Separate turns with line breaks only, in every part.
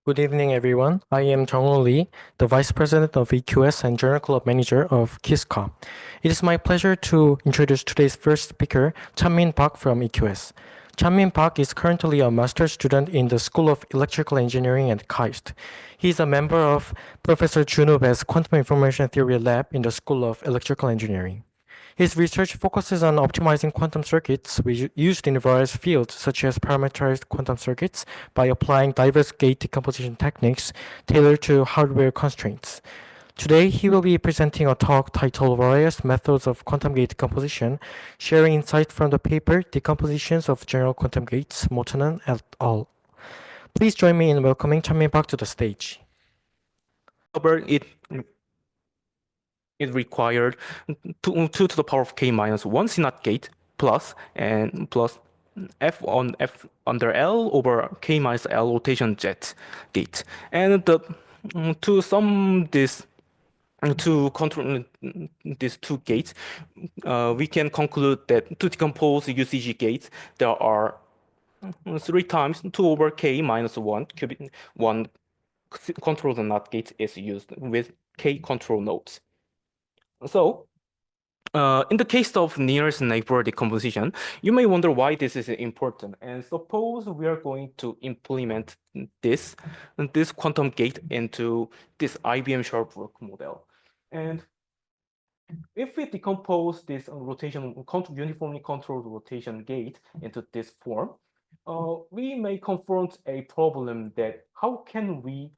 Good evening, everyone. I am Jung Lee, the Vice President of EQS and Journal Club Manager of QISCA. It is my pleasure to introduce today's first speaker, Chanmin Park from EQS. Chanmin Park is currently a master's student in the School of Electrical Engineering at KAIST. He is a member of Professor Junho Bae's Quantum Information Theory Lab in the School of Electrical Engineering. His research focuses on optimizing quantum circuits used in various fields, such as parameterized quantum circuits, by applying diverse gate decomposition techniques tailored to hardware constraints. Today, he will be presenting a talk titled Various Methods of Quantum Gate Decomposition, sharing insight from the paper Decompositions of General Quantum Gates, Möttönen et al. Please join me in welcoming Chanmin Park to the stage.
It required 2 to the power of k minus 1 CNOT gate plus f under L over k minus L rotation jet gate. And to sum this to control these two gates, we can conclude that to decompose UCG gates, there are 3 times 2 over k minus 1 control the NOT gate is used with k control nodes. So, in the case of nearest neighbor decomposition, you may wonder why this is important. And suppose we are going to implement this quantum gate into this IBM Sharp-Brook model. And if we decompose this uniformly controlled rotation gate into this form, we may confront a problem that how can we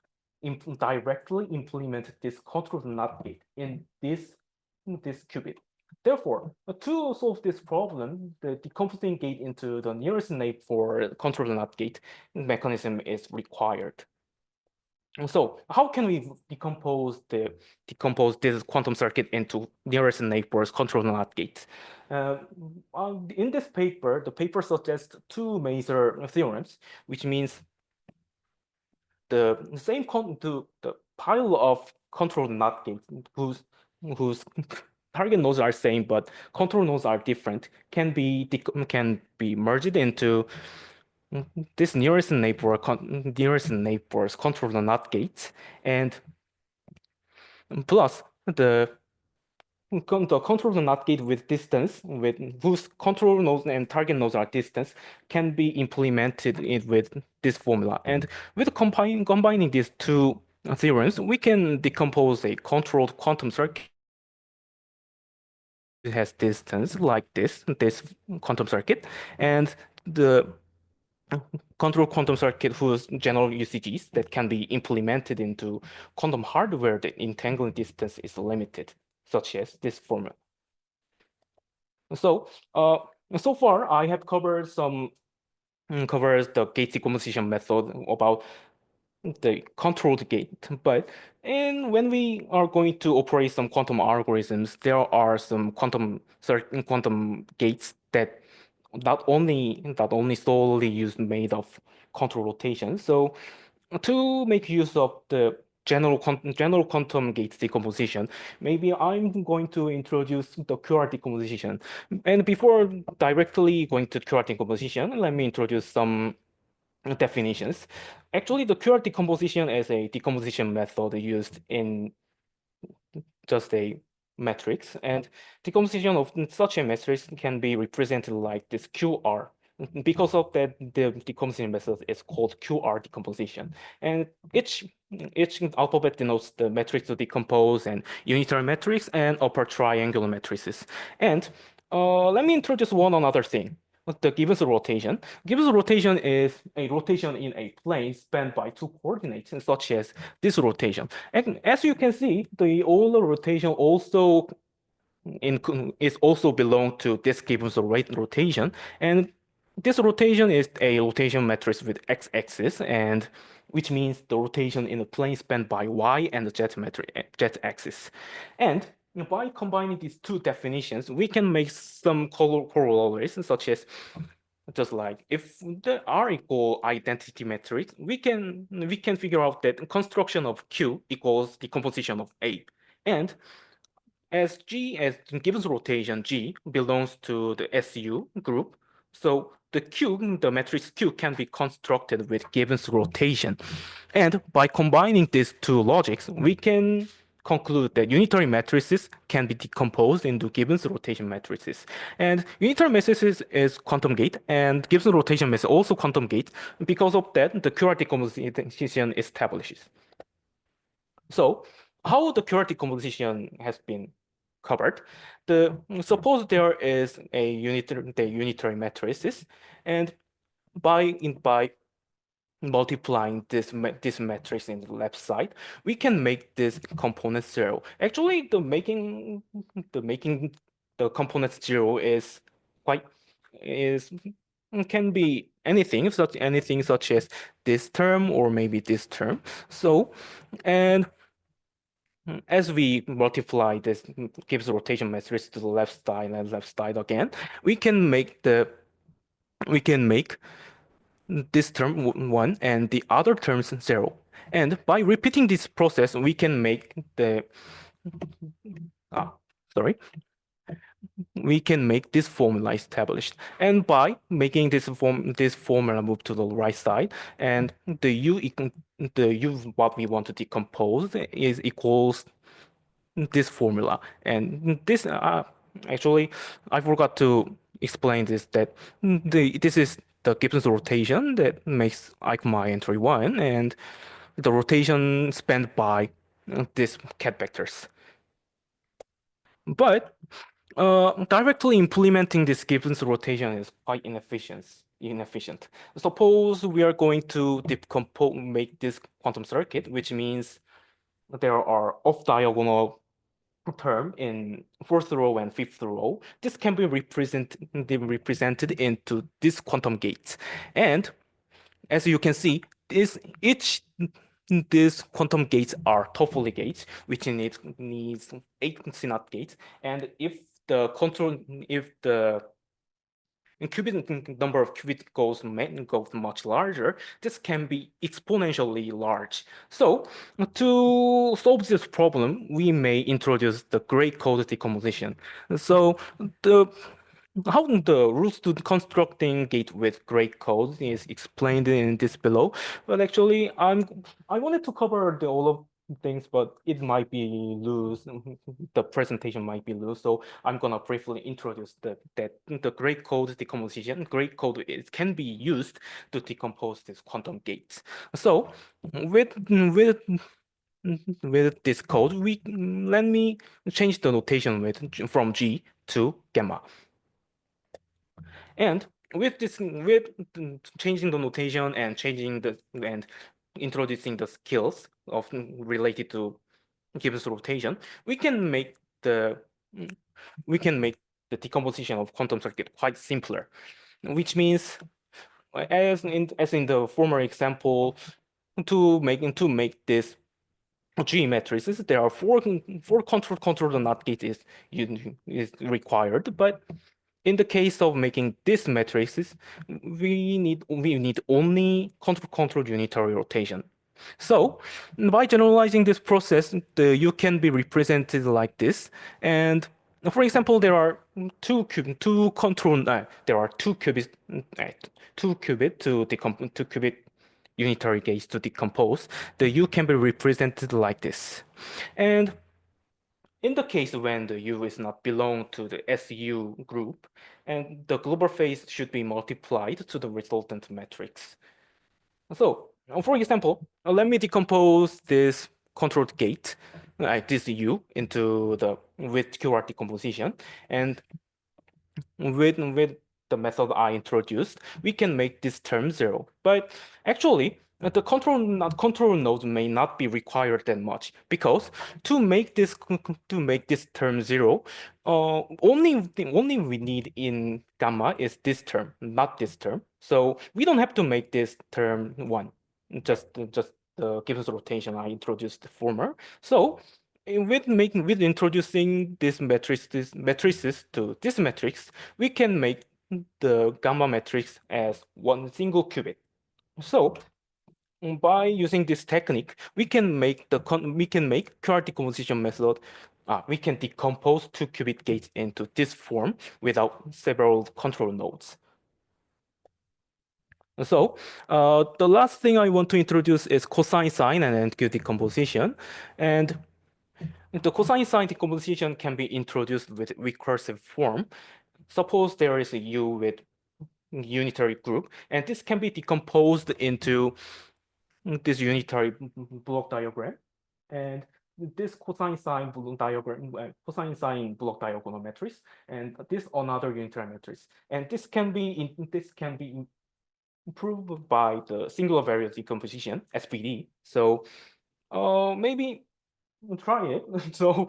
directly implement this controlled NOT gate in this qubit. Therefore, to solve this problem, the decomposing gate into the nearest neighbor controlled NOT gate mechanism is required. So how can we decompose this quantum circuit into nearest neighbors controlled NOT gates? In this paper, the paper suggests 2 major theorems, which means the pile of controlled NOT gates whose target nodes are same but control nodes are different can be merged into this nearest neighbors control the NOT gates, and plus the control the NOT gate with distance, with whose control nodes and target nodes are distance, can be implemented with this formula. And with combining these 2 theorems, we can decompose a controlled quantum circuit. It has distance like this quantum circuit, and the control quantum circuit whose general UCGs that can be implemented into quantum hardware, the entangling distance is limited, such as this formula. So, so far I have covered the gate decomposition method about the controlled gate, but when we are going to operate some quantum algorithms, there are some quantum gates that not only solely made of control rotation. So to make use of the general quantum gate decomposition, maybe I'm going to introduce the QR decomposition. And before directly going to QR decomposition, let me introduce some definitions. Actually, the QR decomposition is a decomposition method used in just a matrix, and decomposition of such a matrix can be represented like this QR. Because of that, the decomposition method is called QR decomposition, and each alphabet denotes the matrix to decompose, and unitary matrix and upper triangular matrices. And let me introduce one another thing. The Gibbons rotation. Gibbons rotation is a rotation in a plane spanned by 2 coordinates, such as this rotation. And as you can see, the Euler rotation also belong to this Gibbons rotation. And this rotation is a rotation matrix with x-axis, and which means the rotation in a plane spanned by y and the z axis. And by combining these 2 definitions, we can make some corollaries, such as just like if the R equal identity matrix, we can figure out that construction of Q equals decomposition of A, and as Gibbons rotation G belongs to the SU group, So the matrix Q can be constructed with Gibbon's rotation. And by combining these two logics, we can conclude that unitary matrices can be decomposed into Gibbon's rotation matrices. And unitary matrices is quantum gate, and Gibbon's rotation matrix also quantum gate. Because of that, the QR decomposition establishes. So how the QR decomposition has been covered? Suppose there is a unitary matrices, and by multiplying this matrix in the left side, we can make this component zero. Actually, making the component zero can be anything such as this term or maybe this term. So, and as we multiply this Gibbs rotation matrix to the left side and left side again, we can make this term 1 and the other terms 0. And by repeating this process, we can make this formula established. And by making this formula move to the right side, and the u what we want to decompose is equals this formula. And this actually I forgot to explain this, that this is the Gibbon's rotation that makes my entry 1, and the rotation spanned by these cat vectors. But directly implementing this Gibbon's rotation is quite inefficient. Suppose we are going to make this quantum circuit, which means there are off-diagonal term in fourth row and fifth row. This can be represented into this quantum gates. And as you can see, these quantum gates are Toffoli gates, which needs 8 CNOT gates. And if the number of qubits goes much larger, this can be exponentially large. So to solve this problem, we may introduce the gray code decomposition. So how the rules to constructing gate with gray code is explained in this below. But actually, I wanted to cover all of things, but it might be loose. The presentation might be loose, so I'm gonna briefly introduce the gray code decomposition. Gray code can be used to decompose these quantum gates. So with this code, let me change the notation from G to gamma. And with changing the notation and introducing the skills related to Gibbs rotation, we can make the decomposition of quantum circuit quite simpler, which means, as in the former example, to make this G matrices, there are four control NOT gates is required, but in the case of making this matrices, we need only control unitary rotation. So by generalizing this process, U can be represented like this. And for example, there are two qubit unitary gates to decompose. The U can be represented like this. And in the case when the U is not belong to the SU group, and the global phase should be multiplied to the resultant matrix. So, for example, let me decompose this controlled gate, this U, with QR decomposition, and with the method I introduced, we can make this term 0. But actually, the control node may not be required that much, because to make this term 0, only we need in gamma is this term, not this term. So we don't have to make this term 1, just the Gibbs rotation I introduced former. So with introducing this matrices to this matrix, we can make the gamma matrix as one single qubit. So by using this technique, we can make QR decomposition method. We can decompose 2 qubit gates into this form without several control nodes. So the last thing I want to introduce is cosine sign and NQ decomposition. And the cosine sign decomposition can be introduced with recursive form. Suppose there is a U with unitary group, and this can be decomposed into this unitary block diagram. And this cosine sign block diagram, cosine sign block diagonal matrix, and this another unitary matrix. And this can be improved by the singular variable decomposition, SPD. So maybe try it. So,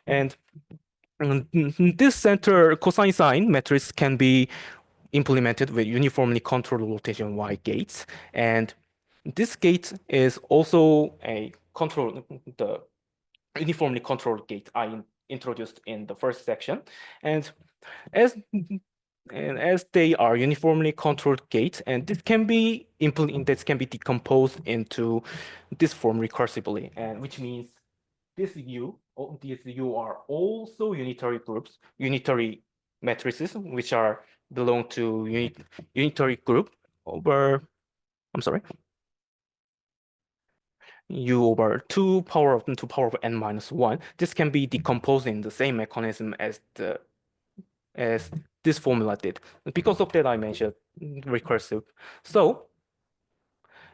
and this center cosine sign matrix can be implemented with uniformly controlled rotation Y gates. And this gate is also a the uniformly controlled gate I introduced in the first section. And as they are uniformly controlled gates, and this can be decomposed into this form recursively, and which means these U are also unitary groups, unitary matrices, which belong to unitary group over, I'm sorry, U over 2 power of n minus 1. This can be decomposed in the same mechanism as this formula did. Because of that, I mentioned recursive. So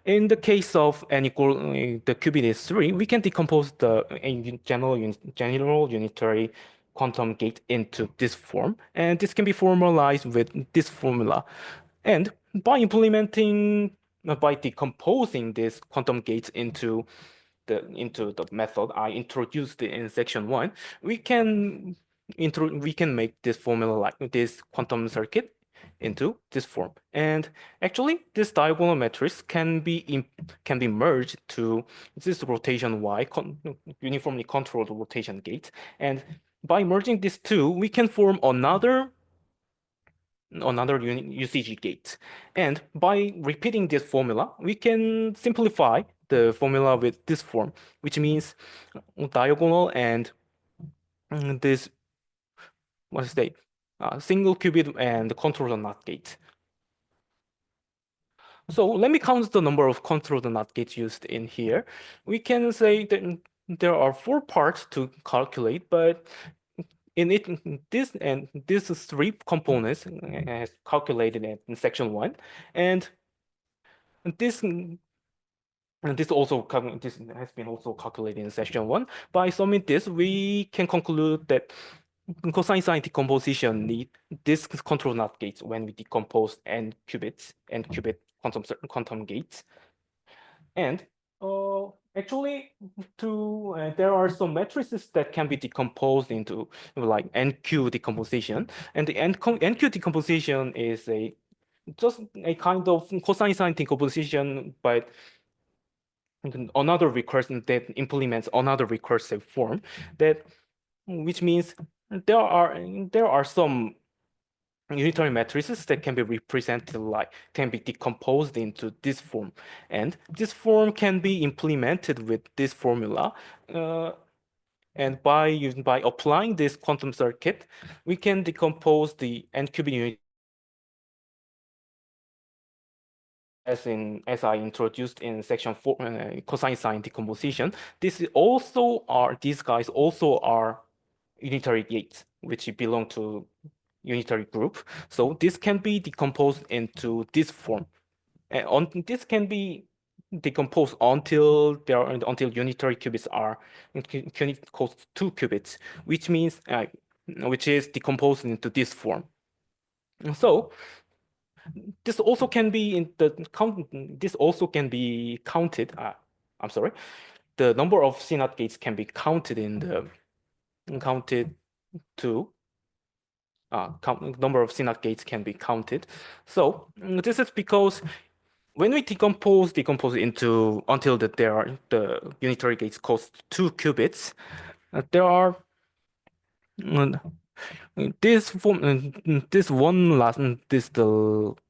in the case of n equal the qubit is 3, we can decompose the general unitary quantum gate into this form, and this can be formalized with this formula. And by decomposing this quantum gates into the method I introduced in section 1, we can make this formula like this quantum circuit into this form. And actually, this diagonal matrix can be merged to this rotation Y uniformly controlled rotation gate. And by merging these two, we can form another UCG gate. And by repeating this formula, we can simplify the formula with this form, which means diagonal and this, what is that, single qubit and controller NOT gate. So let me count the number of controller NOT gates used in here. We can say that there are 4 parts to calculate, but in it, these 3 components as calculated in section 1, and this has been also calculated in section 1. By summing this, we can conclude that cosine sign decomposition need this control NOT gates when we decompose n qubits and qubit quantum gates. And actually, there are some matrices that can be decomposed into like NQ decomposition, and the NQ decomposition is just a kind of cosine sign decomposition, but another recursive that implements another recursive form, which means there are some unitary matrices that can be represented can be decomposed into this form, and this form can be implemented with this formula. And by applying this quantum circuit, we can decompose the n qubit unit as I introduced in section 4, cosine sign decomposition. These guys also are unitary gates, which belong to unitary group. So this can be decomposed into this form. And this can be decomposed until unitary qubits are close to 2 qubits, which is decomposed into this form. So this also can be counted. I'm sorry. The number of CNOT gates can be counted number of CNOT gates can be counted. So this is because when we decompose into until the unitary gates cost 2 qubits, there are this the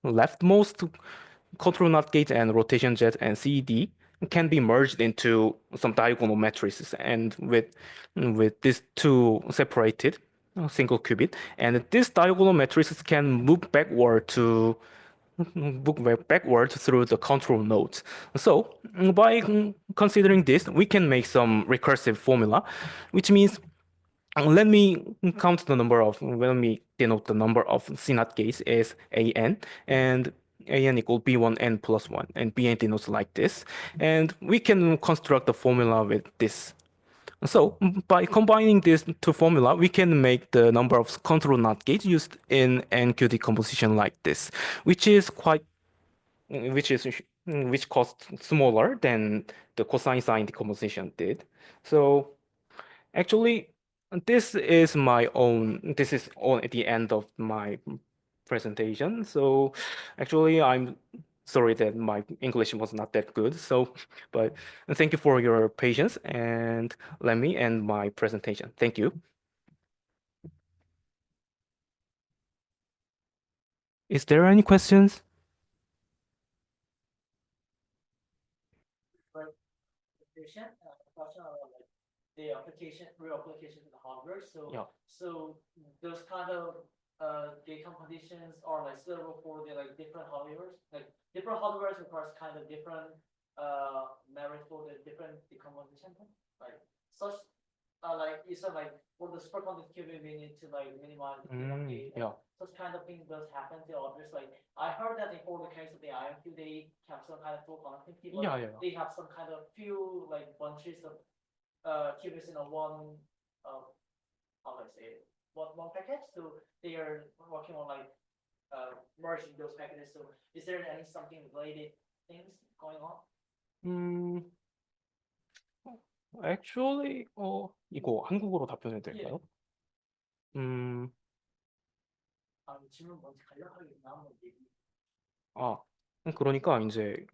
leftmost control NOT gate and rotation jet and CED can be merged into some diagonal matrices, and with these two separated single qubit, and this diagonal matrices can move backward to book backwards through the control nodes. So by considering this, we can make some recursive formula, which means let me let me denote the number of CNOT gates as AN, and AN equal B1 n plus 1, and BN denotes like this. And we can construct the formula with this. So by combining these two formula, we can make the number of control NOT gates used in NQ decomposition like this, which is quite, which is which costs smaller than the cosine sine decomposition did. So actually, this is all at the end of my presentation. So actually, I'm sorry that my English was not that good. So, but thank you for your patience, and let me end my presentation. Thank you. Is there any questions?
Question about like the application, real application to the hardware.
Yeah.
So those kind of decompositions are like suitable for the like different hardwares. Like different hardwares requires kind of different merit for the different decomposition. Like such like you said, like for the superconductivity we need to like minimize the gate.
Yeah.
Such kind of thing does happen to others. Like I heard that for the case of the IMQ, they have some kind of full connectivity, but they have some kind of few like bunches of qubits in a one how do I say it, one package. So they are working on like merging those packages. So is there any something related things going on?
Actually, 이거 한국어로 답변해도 될까요?
질문 먼저 간략하게 나오는 얘기.
아, 그러니까 이제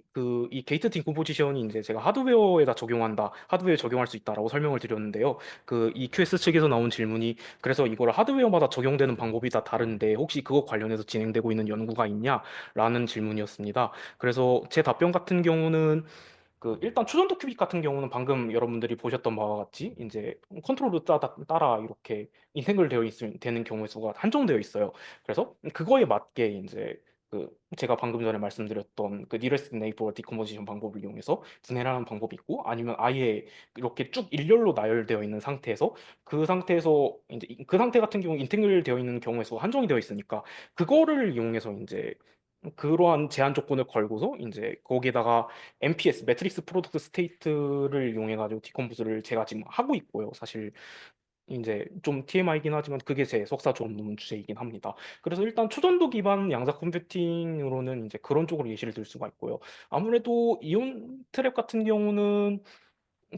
이 게이트 디컴포지션이 이제 제가 하드웨어에다 적용한다, 하드웨어에 적용할 수 있다라고 설명을 드렸는데요. 그 EQS 측에서 나온 질문이 그래서 이걸 하드웨어마다 적용되는 방법이 다 다른데 혹시 그거 관련해서 진행되고 있는 연구가 있냐라는 질문이었습니다. 그래서 제 답변 같은 경우는 일단 초전도 큐빅 같은 경우는 방금 여러분들이 보셨던 바와 같이 이제 컨트롤을 따라 이렇게 인테그럴 되는 경우의 수가 한정되어 있어요. 그래서 그거에 맞게 이제 제가 방금 전에 말씀드렸던 nearest neighbor decomposition 방법을 이용해서 분해를 하는 방법이 있고, 아니면 아예 이렇게 쭉 일렬로 나열되어 있는 상태에서 이제 그 상태 같은 경우 인테그럴 되어 있는 경우의 수가 한정이 되어 있으니까 그거를 이용해서 이제 그러한 제한 조건을 걸고서 이제 거기에다가 MPS 매트릭스 프로덕트 스테이트를 이용해 가지고 디컴포즈를 제가 지금 하고 있고요. 사실 이제 좀 TMI이긴 하지만 그게 제 석사 졸업 논문 주제이긴 합니다. 그래서 일단 초전도 기반 양자 컴퓨팅으로는 이제 그런 쪽으로 예시를 들 수가 있고요. 아무래도 이온 트랩 같은 경우는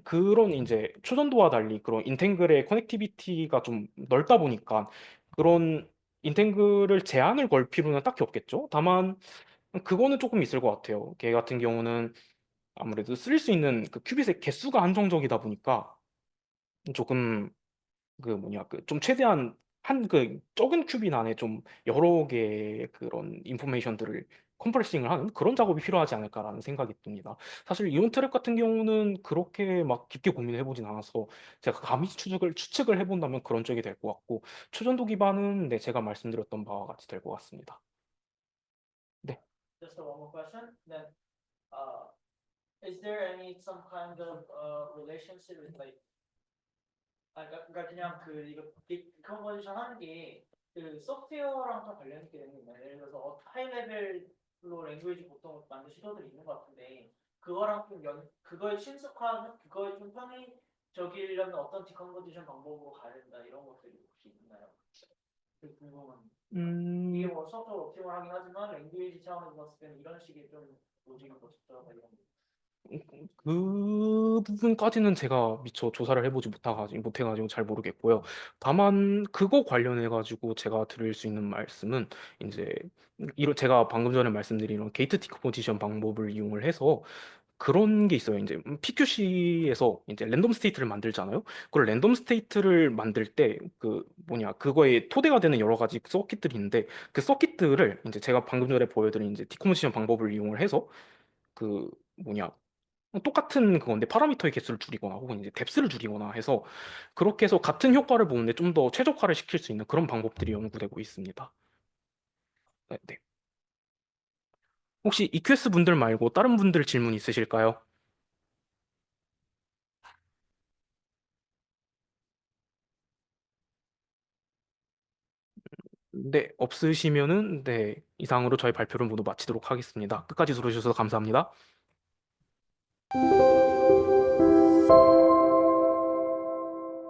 그런 이제 초전도와 달리 그런 인탱글의 커넥티비티가 좀 넓다 보니까 그런 인탱글을 제한을 걸 필요는 딱히 없겠죠. 다만 그거는 조금 있을 것 같아요. 걔 같은 경우는 아무래도 쓸 수 있는 큐빗의 개수가 한정적이다 보니까 조금 좀 최대한 적은 큐빗 안에 좀 여러 개의 그런 인포메이션들을 컴프레싱을 하는 그런 작업이 필요하지 않을까라는 생각이 듭니다. 사실 이온 트랩 같은 경우는 그렇게 막 깊게 고민을 해보진 않아서 제가 감히 추측을 해본다면 그런 쪽이 될 것 같고, 초전도 기반은 네, 제가 말씀드렸던 바와 같이 될 것 같습니다. 네.
Just one more question. Then, is there any some kind of relationship with like 그러니까 그냥 이거 디컴포지션 하는 게 소프트웨어랑 좀 관련 있게 되는 거예요. 예를 들어서 하이 레벨로 랭귀지 보통 만든 시도들이 있는 것 같은데 그거랑 좀 그거에 친숙한 그거에 좀 편의적이려면 어떤 디컴포지션 방법으로 가야 된다 이런 것들이 혹시 있나요? 궁금한. 이게 뭐 수학적으로 옵티멀하긴 하지만 랭귀지 차원에서 봤을 때는 이런 식의 좀 로직이 더 적절하다 이런 거.
그 부분까지는 제가 미처 조사를 해보지 못해가지고 잘 모르겠고요. 다만 그거 관련해가지고 제가 드릴 수 있는 말씀은 이제 제가 방금 전에 말씀드린 이런 게이트 디컴포지션 방법을 이용을 해서 그런 게 있어요. 이제 PQC에서 이제 랜덤 스테이트를 만들잖아요. 그걸 랜덤 스테이트를 만들 때 그거에 토대가 되는 여러 가지 서킷들이 있는데 그 서킷들을 이제 제가 방금 전에 보여드린 이제 디컴포지션 방법을 이용을 해서 그 뭐냐 똑같은 그건데 파라미터의 개수를 줄이거나 혹은 이제 뎁스를 줄이거나 해서 그렇게 해서 같은 효과를 보는데 좀 더 최적화를 시킬 수 있는 그런 방법들이 연구되고 있습니다. 네, 네. 혹시 EQS 분들 말고 다른 분들 질문 있으실까요? 네, 없으시면은 네, 이상으로 저희 발표를 모두 마치도록 하겠습니다. 끝까지 들어주셔서 감사합니다.